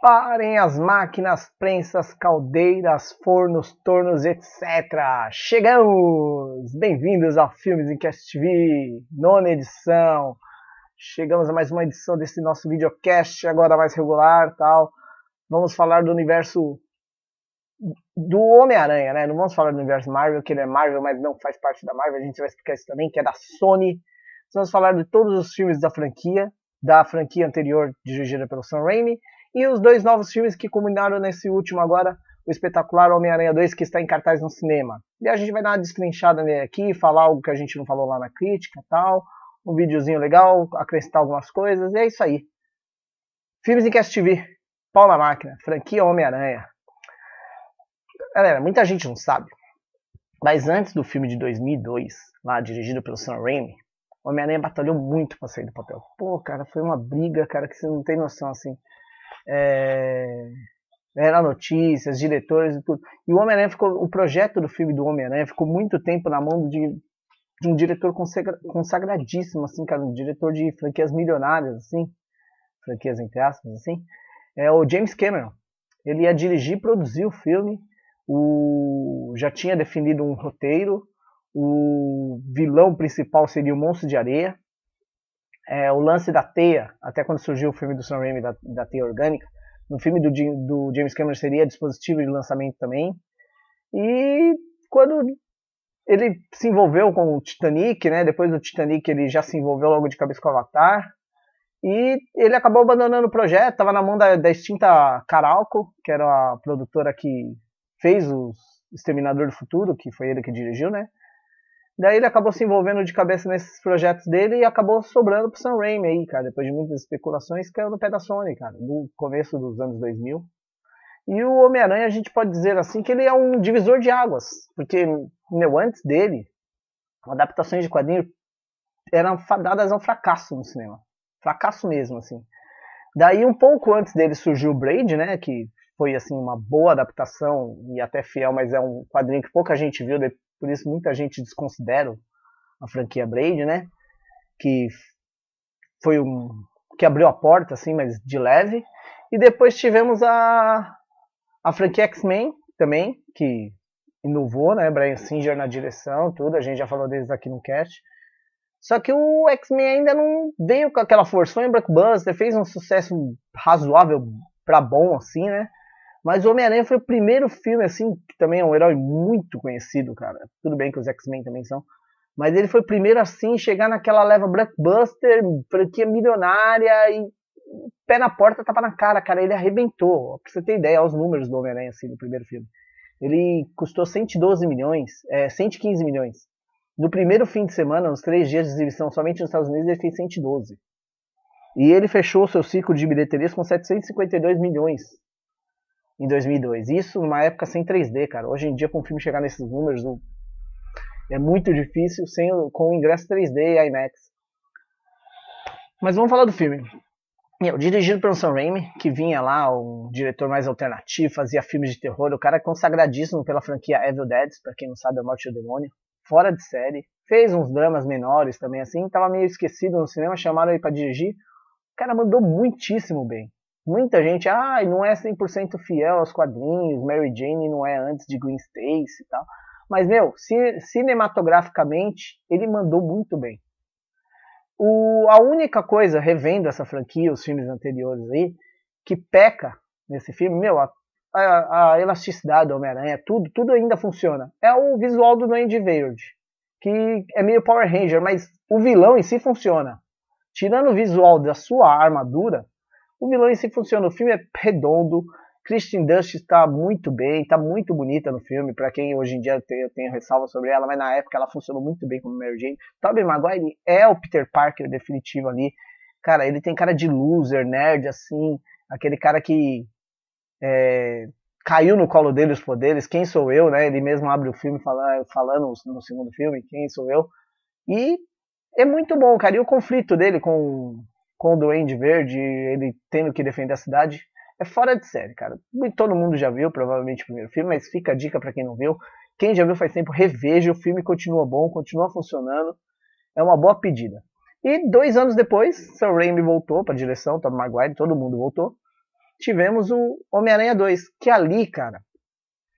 Parem as máquinas, prensas, caldeiras, fornos, tornos, etc. Chegamos! Bem-vindos ao Filmes em Cast TV, nona edição. Chegamos a mais uma edição desse nosso videocast, agora mais regular, tal. Vamos falar do universo do Homem-Aranha, né? Não vamos falar do universo Marvel, que ele é Marvel, mas não faz parte da Marvel. A gente vai explicar isso também, que é da Sony. Vamos falar de todos os filmes da franquia anterior, dirigida pelo Sam Raimi, e os dois novos filmes que culminaram nesse último agora, o espetacular Homem-Aranha 2, que está em cartaz no cinema. E a gente vai dar uma destrinchada nele aqui, falar algo que a gente não falou lá na crítica e tal, um videozinho legal, acrescentar algumas coisas, e é isso aí. Filmes em Cast TV, pau na máquina, franquia Homem-Aranha. Galera, muita gente não sabe, mas antes do filme de 2002, lá dirigido pelo Sam Raimi, o Homem-Aranha batalhou muito pra sair do papel. Pô, cara, foi uma briga, cara, que você não tem noção, assim. Era notícias, diretores e tudo. E o Homem-Aranha o projeto do filme do Homem-Aranha ficou muito tempo na mão de um diretor consagradíssimo, assim, cara, um diretor de franquias milionárias, assim, franquias entre aspas, assim, é o James Cameron. Ele ia dirigir e produzir o filme, já tinha definido um roteiro, o vilão principal seria o Monstro de Areia, o lance da teia, até quando surgiu o filme do Sam Raimi da teia orgânica, no filme do James Cameron seria dispositivo de lançamento também. E quando ele se envolveu com o Titanic, né, depois do Titanic ele já se envolveu logo de cabeça com o Avatar, e ele acabou abandonando o projeto, estava na mão da extinta Caralco, que era a produtora que fez o Exterminador do Futuro, que foi ele que dirigiu, né? Daí ele acabou se envolvendo de cabeça nesses projetos dele e acabou sobrando pro Sam Raimi aí, cara. Depois de muitas especulações, caiu no pé da Sony, cara, no começo dos anos 2000. E o Homem-Aranha, a gente pode dizer assim, que ele é um divisor de águas. Porque, antes dele, adaptações de quadrinhos eram fadadas ao fracasso no cinema. Fracasso mesmo, assim. Daí, um pouco antes dele, surgiu o Blade, né, que foi, assim, uma boa adaptação e até fiel, mas é um quadrinho que pouca gente viu, por isso muita gente desconsidera a franquia Blade, né? Que foi que abriu a porta, assim, mas de leve. E depois tivemos a franquia X-Men também, que inovou, né? Bryan Singer na direção, tudo. A gente já falou deles aqui no cast. Só que o X-Men ainda não veio com aquela força. Foi um blockbuster, fez um sucesso razoável pra bom, assim, né? Mas o Homem-Aranha foi o primeiro filme, assim, que também é um herói muito conhecido, cara. Tudo bem que os X-Men também são. Mas ele foi o primeiro, assim, chegar naquela leva blockbuster, franquia milionária e pé na porta, tapa na cara, cara. Ele arrebentou. Pra você ter ideia, olha os números do Homem-Aranha, assim, no primeiro filme. Ele custou 112 milhões, 115 milhões. No primeiro fim de semana, nos 3 dias de exibição, somente nos Estados Unidos, ele fez 112. E ele fechou o seu ciclo de bilheterias com 752 milhões. Em 2002. Isso numa época sem 3D, cara. Hoje em dia, com o filme chegar nesses números, é muito difícil com o ingresso 3D e IMAX. Mas vamos falar do filme. Dirigido pelo Sam Raimi, que vinha lá, um diretor mais alternativo, fazia filmes de terror. O cara é consagradíssimo pela franquia Evil Dead, pra quem não sabe, A Morte do Demônio. Fora de série. Fez uns dramas menores também, assim. Tava meio esquecido no cinema, chamaram ele pra dirigir. O cara mandou muitíssimo bem. Muita gente, não é 100% fiel aos quadrinhos, Mary Jane não é antes de Gwen Stacy e tal. Mas, cinematograficamente, ele mandou muito bem. A única coisa, revendo essa franquia, os filmes anteriores aí, que peca nesse filme, a elasticidade do Homem-Aranha, tudo ainda funciona. É o visual do Duende Verde, que é meio Power Ranger, mas o vilão em si funciona. Tirando o visual da sua armadura, o vilão em si funciona. O filme é redondo. Kristen Dunst está muito bem, está muito bonita no filme. Para quem hoje em dia eu tenho ressalva sobre ela, mas na época ela funcionou muito bem como Mary Jane. Tobey Maguire é o Peter Parker definitivo ali. Cara, ele tem cara de loser, nerd, assim. Aquele cara que caiu no colo dele os poderes. Quem sou eu, né? Ele mesmo abre o filme falando no segundo filme, quem sou eu. E é muito bom, cara. E o conflito dele com o Duende Verde, ele tendo que defender a cidade, é fora de série, cara. Todo mundo já viu, provavelmente, o primeiro filme, mas fica a dica pra quem não viu. Quem já viu faz tempo, reveja, o filme continua bom, continua funcionando. É uma boa pedida. E 2 anos depois, Sam Raimi voltou pra direção, Tobey Maguire, todo mundo voltou. tivemos o Homem-Aranha 2, que ali, cara,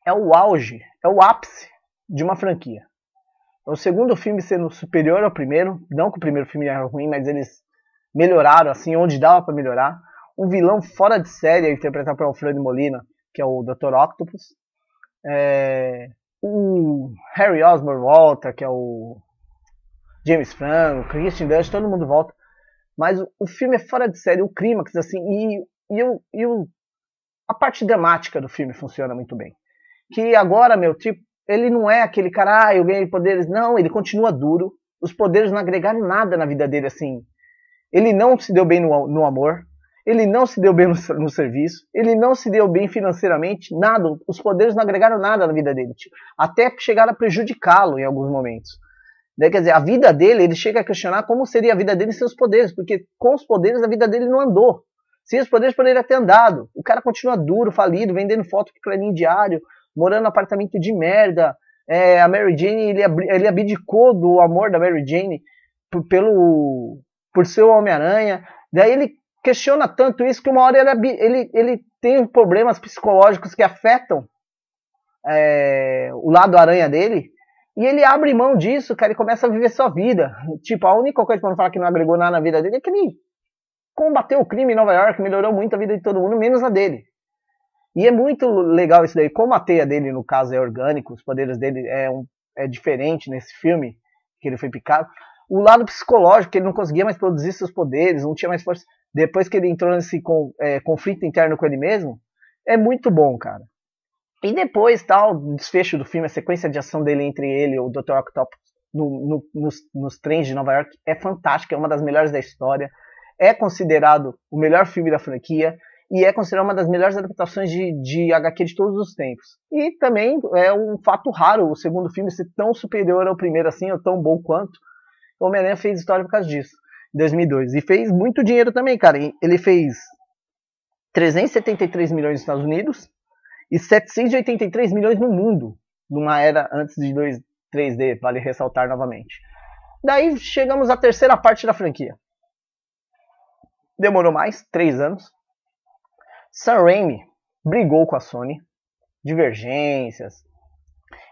é o auge, é o ápice de uma franquia. O segundo filme sendo superior ao primeiro, não que o primeiro filme era ruim, mas eles melhoraram assim onde dava para melhorar. Um vilão fora de série, interpretado por Alfredo Molina, que é o Dr. Octopus. O Harry Osborn volta, que é o James Franco, o Christian Dunst, todo mundo volta. Mas o filme é fora de série, o clímax, assim, a parte dramática do filme funciona muito bem. Que agora, meu, tipo, ele não é aquele cara, eu ganhei poderes. Não, ele continua duro. Os poderes não agregaram nada na vida dele, assim. Ele não se deu bem no amor. Ele não se deu bem no serviço. Ele não se deu bem financeiramente. Nada. Os poderes não agregaram nada na vida dele. Tipo, até chegaram a prejudicá-lo em alguns momentos. Daí, quer dizer, a vida dele, ele chega a questionar como seria a vida dele sem os poderes. Porque com os poderes a vida dele não andou. Sem os poderes poderia ter andado. O cara continua duro, falido, vendendo foto pro Clarim Diário, morando num apartamento de merda. A Mary Jane, ele abdicou do amor da Mary Jane por ser o Homem-Aranha. Daí ele questiona tanto isso que uma hora ele tem problemas psicológicos que afetam o lado aranha dele. E ele abre mão disso, cara, e começa a viver sua vida. Tipo, a única coisa pra não falar que não agregou nada na vida dele é que ele combateu o crime em Nova York, melhorou muito a vida de todo mundo, menos a dele. E é muito legal isso daí. Como a teia dele, no caso, é orgânico, os poderes dele é diferente nesse filme, que ele foi picado. O lado psicológico, que ele não conseguia mais produzir seus poderes, não tinha mais força. Depois que ele entrou nesse conflito interno com ele mesmo, é muito bom, cara. E depois, tal, o desfecho do filme, a sequência de ação dele entre ele e o Dr. Octopus nos trens de Nova York é fantástica, é uma das melhores da história. É considerado o melhor filme da franquia e é considerado uma das melhores adaptações de HQ de todos os tempos. E também é um fato raro o segundo filme ser tão superior ao primeiro assim, ou tão bom quanto. O Homem-Aranha fez história por causa disso, em 2002. E fez muito dinheiro também, cara. Ele fez 373 milhões nos Estados Unidos e 783 milhões no mundo, numa era antes de 3D, vale ressaltar novamente. Daí chegamos à terceira parte da franquia. Demorou mais, 3 anos. Sam Raimi brigou com a Sony, divergências.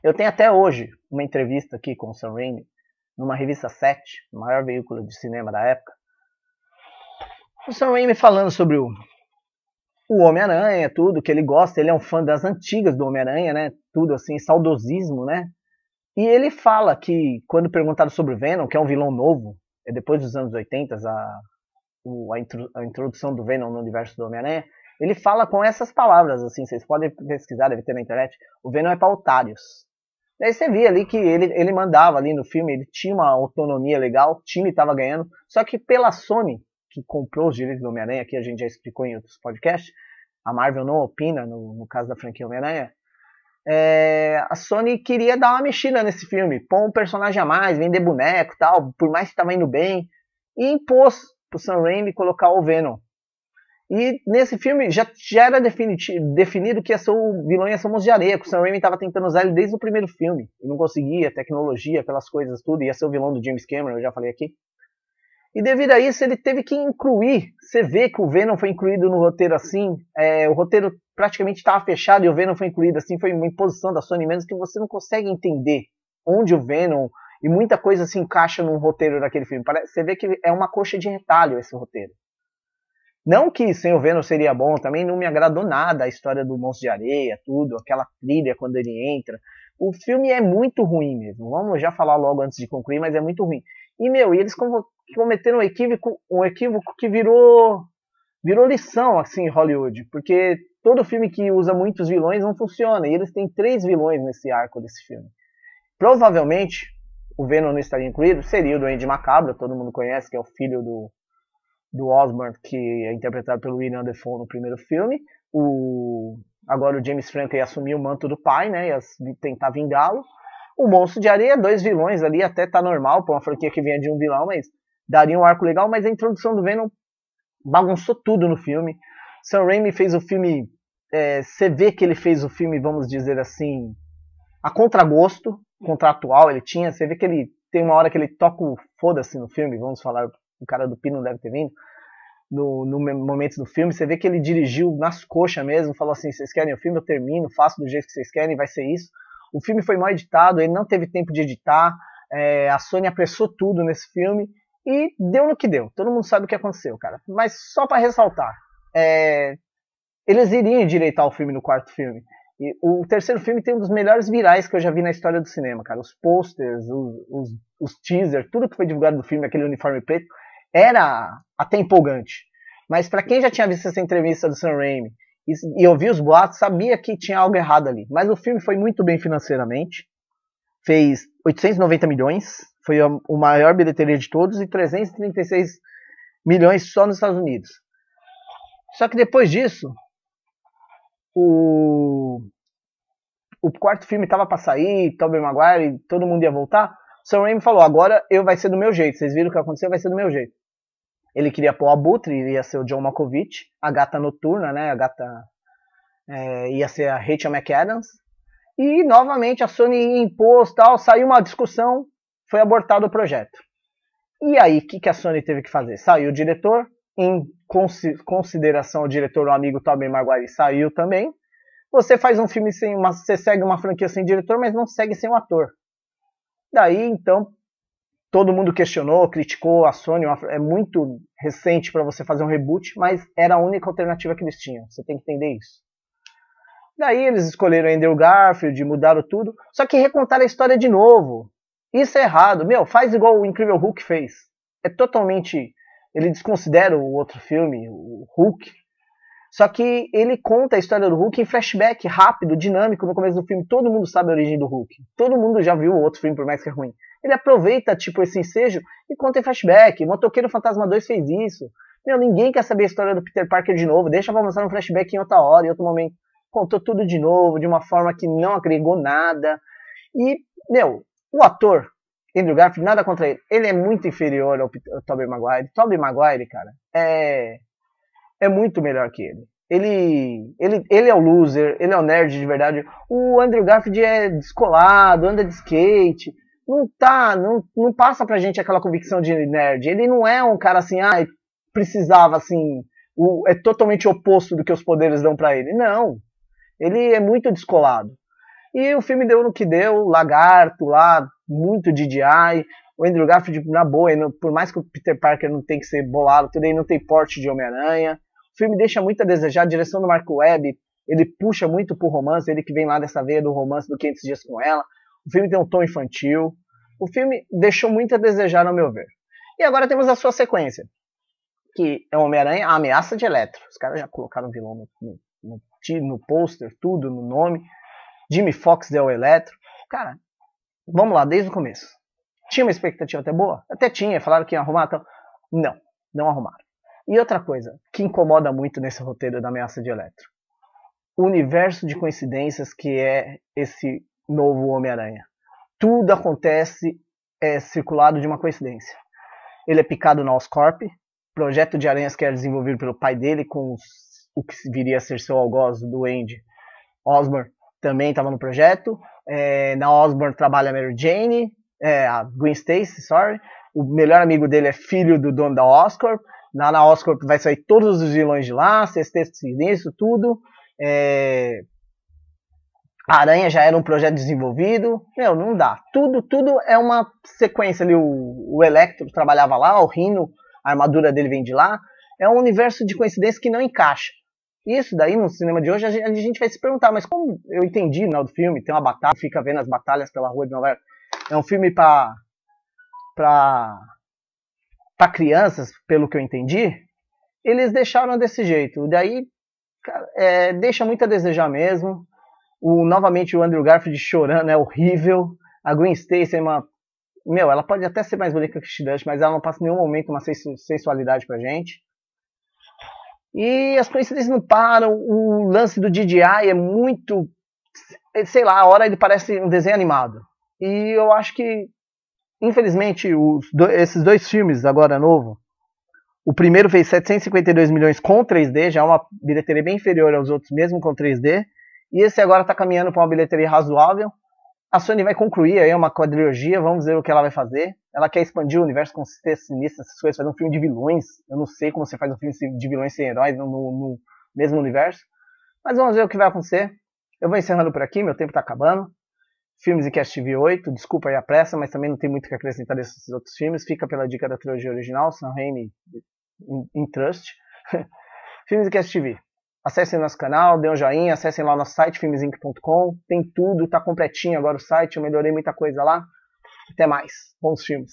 Eu tenho até hoje uma entrevista aqui com o Sam Raimi, numa revista 7, o maior veículo de cinema da época. O Sam Raimi falando sobre o Homem-Aranha, tudo que ele gosta, ele é um fã das antigas do Homem-Aranha, né? Tudo assim, saudosismo, né? E ele fala que, quando perguntado sobre o Venom, que é um vilão novo, é depois dos anos 80, a introdução do Venom no universo do Homem-Aranha, ele fala com essas palavras, assim, vocês podem pesquisar, deve ter na internet, o Venom é para otários. Daí você via ali que ele mandava ali no filme, ele tinha uma autonomia legal, o time estava ganhando, só que pela Sony, que comprou os direitos do Homem-Aranha, que a gente já explicou em outros podcasts, a Marvel não opina no caso da franquia Homem-Aranha, a Sony queria dar uma mexida nesse filme, pôr um personagem a mais, vender boneco e tal, por mais que estava indo bem, e impôs pro Sam Raimi colocar o Venom. E nesse filme já era definido que ia ser o vilão ia ser o Monstro de Areia, que o Sam Raimi estava tentando usar ele desde o primeiro filme, e não conseguia, tecnologia, aquelas coisas tudo, ia ser o vilão do James Cameron, eu já falei aqui. E devido a isso ele teve que incluir, você vê que o Venom foi incluído no roteiro assim, o roteiro praticamente estava fechado e o Venom foi incluído assim, foi uma imposição da Sony mesmo que você não consegue entender onde o Venom e muita coisa se encaixa num roteiro daquele filme. Você vê que é uma coxa de retalho esse roteiro. Não que sem o Venom seria bom, também não me agradou nada a história do Monstro de Areia, tudo, aquela trilha quando ele entra. O filme é muito ruim mesmo, vamos já falar logo antes de concluir, mas é muito ruim. E, eles cometeram um equívoco que virou lição, assim, em Hollywood, porque todo filme que usa muitos vilões não funciona, e eles têm 3 vilões nesse arco desse filme. Provavelmente, o Venom não estaria incluído, seria o Duende Macabro, todo mundo conhece, que é o filho do Osborn, que é interpretado pelo William Dafoe no primeiro filme. Agora o James Franco ia assumir o manto do pai, né, ia tentar vingá-lo. O Monstro de Areia, 2 vilões ali, até tá normal pra uma franquia que vinha de um vilão, mas daria um arco legal, mas a introdução do Venom bagunçou tudo no filme. Sam Raimi fez o filme, você vê que ele fez o filme, vamos dizer assim, a contragosto, contratual ele tinha, você vê que ele tem uma hora que ele toca o foda-se no filme, vamos falar, o cara do Pi não deve ter vindo, no momento do filme. Você vê que ele dirigiu nas coxas mesmo, falou assim, vocês querem o filme, eu termino, faço do jeito que vocês querem, vai ser isso. O filme foi mal editado, ele não teve tempo de editar, a Sony apressou tudo nesse filme e deu no que deu. Todo mundo sabe o que aconteceu, cara. Mas só para ressaltar, eles iriam endireitar o filme no quarto filme. E o terceiro filme tem um dos melhores virais que eu já vi na história do cinema, cara. Os posters, os teasers, tudo que foi divulgado do filme, aquele uniforme preto, era até empolgante. Mas para quem já tinha visto essa entrevista do Sam Raimi e ouviu os boatos, sabia que tinha algo errado ali. Mas o filme foi muito bem financeiramente. Fez 890 milhões, foi o maior bilheteria de todos, e 336 milhões só nos Estados Unidos. Só que depois disso, o quarto filme estava para sair, Tobey Maguire, todo mundo ia voltar. O Sam Raimi falou, agora vai ser do meu jeito, vocês viram o que aconteceu, vai ser do meu jeito. Ele queria pôr o Abutre, ia ser o John Malkovich, a Gata Noturna, né, a Gata ia ser a Rachel McAdams, e novamente a Sony impôs, tal, saiu uma discussão, foi abortado o projeto. E aí, o que a Sony teve que fazer? Saiu o diretor, em consideração ao diretor, o amigo Tobey Maguire saiu também. Você faz um filme você segue uma franquia sem diretor, mas não segue sem um ator. Daí, então, todo mundo questionou, criticou a Sony, é muito recente para você fazer um reboot, mas era a única alternativa que eles tinham, você tem que entender isso. Daí eles escolheram Andrew Garfield, mudaram tudo, só que recontaram a história de novo. Isso é errado, faz igual o Incrível Hulk fez. É totalmente... Ele desconsidera o outro filme, o Hulk, só que ele conta a história do Hulk em flashback, rápido, dinâmico, no começo do filme. Todo mundo sabe a origem do Hulk. Todo mundo já viu o outro filme, por mais que é ruim. Ele aproveita, tipo, esse ensejo e conta em flashback. Motoqueiro Fantasma 2 fez isso. Ninguém quer saber a história do Peter Parker de novo. Deixa pra mostrar no flashback em outra hora, em outro momento. Contou tudo de novo, de uma forma que não agregou nada. E, o ator, Andrew Garfield, nada contra ele. Ele é muito inferior ao Tobey Maguire. Tobey Maguire, cara, é muito melhor que ele. Ele é o loser, ele é o nerd de verdade. O Andrew Garfield é descolado, anda de skate. Não passa pra gente aquela convicção de nerd. Ele não é um cara assim, precisava assim, é totalmente oposto do que os poderes dão pra ele. Não, ele é muito descolado. E o filme deu no que deu, Lagarto lá, muito DJI. O Andrew Garfield, na boa, por mais que o Peter Parker não tem que ser bolado, tudo aí não tem porte de Homem-Aranha. O filme deixa muito a desejar, a direção do Mark Webb, ele puxa muito pro romance, ele que vem lá dessa veia do romance do 500 Dias com Ela. O filme tem um tom infantil. O filme deixou muito a desejar, ao meu ver. E agora temos a sua sequência, que é o Homem-Aranha, a Ameaça de Eletro. Os caras já colocaram o vilão no pôster, tudo, no nome. Jamie Foxx é o Eletro. Cara, vamos lá, desde o começo. Tinha uma expectativa até boa? Até tinha, falaram que ia arrumar. Então... Não arrumaram. E outra coisa que incomoda muito nesse roteiro da Ameaça de Eletro. O universo de coincidências que é esse novo Homem-Aranha. Tudo acontece circulado de uma coincidência. Ele é picado na Oscorp, projeto de aranhas que era desenvolvido pelo pai dele com o que viria a ser seu algoz do Andy Osborn, também estava no projeto. Na Osborn trabalha a Mary Jane, a Gwen Stacy, sorry. O melhor amigo dele é filho do dono da Oscorp. Lá na Oscorp vai sair todos os vilões de lá, Sexteto Sinistro, tudo. A Aranha já era um projeto desenvolvido. Não dá. Tudo é uma sequência ali. O Electro trabalhava lá, o Rhino, a armadura dele vem de lá. É um universo de coincidência que não encaixa. Isso daí no cinema de hoje a gente vai se perguntar, mas como eu entendi no final do filme, tem uma batalha, fica vendo as batalhas pela rua de Nova York. É um filme pra crianças, pelo que eu entendi. Eles deixaram desse jeito. Daí deixa muito a desejar mesmo. Novamente o Andrew Garfield chorando é horrível. A Gwen Stacy é uma... ela pode até ser mais bonita que a Kirsten Dunst, mas ela não passa em nenhum momento uma sensualidade pra gente. E as coincidências não param. O lance do DJI é muito... sei lá, a hora ele parece um desenho animado. E eu acho que, infelizmente, esses dois filmes agora novo, o primeiro fez 752 milhões com 3D, já é uma bilheteria bem inferior aos outros, mesmo com 3D. E esse agora está caminhando para uma bilheteria razoável. A Sony vai concluir aí uma quadrilogia, vamos ver o que ela vai fazer. ela quer expandir o universo com Sexteto Sinistro, essas coisas, fazer um filme de vilões. Eu não sei como você faz um filme de vilões sem heróis no mesmo universo. Mas vamos ver o que vai acontecer. Eu vou encerrando por aqui, meu tempo tá acabando. Filmes e Cast TV 8, desculpa aí a pressa, mas também não tem muito o que acrescentar desses outros filmes. Fica pela dica da trilogia original, Sam Raimi in Trust. Filmes e Cast TV. Acessem nosso canal, dê um joinha, acessem lá o nosso site, filmesinc.com. Tem tudo, tá completinho agora o site, eu melhorei muita coisa lá. Até mais. Bons filmes.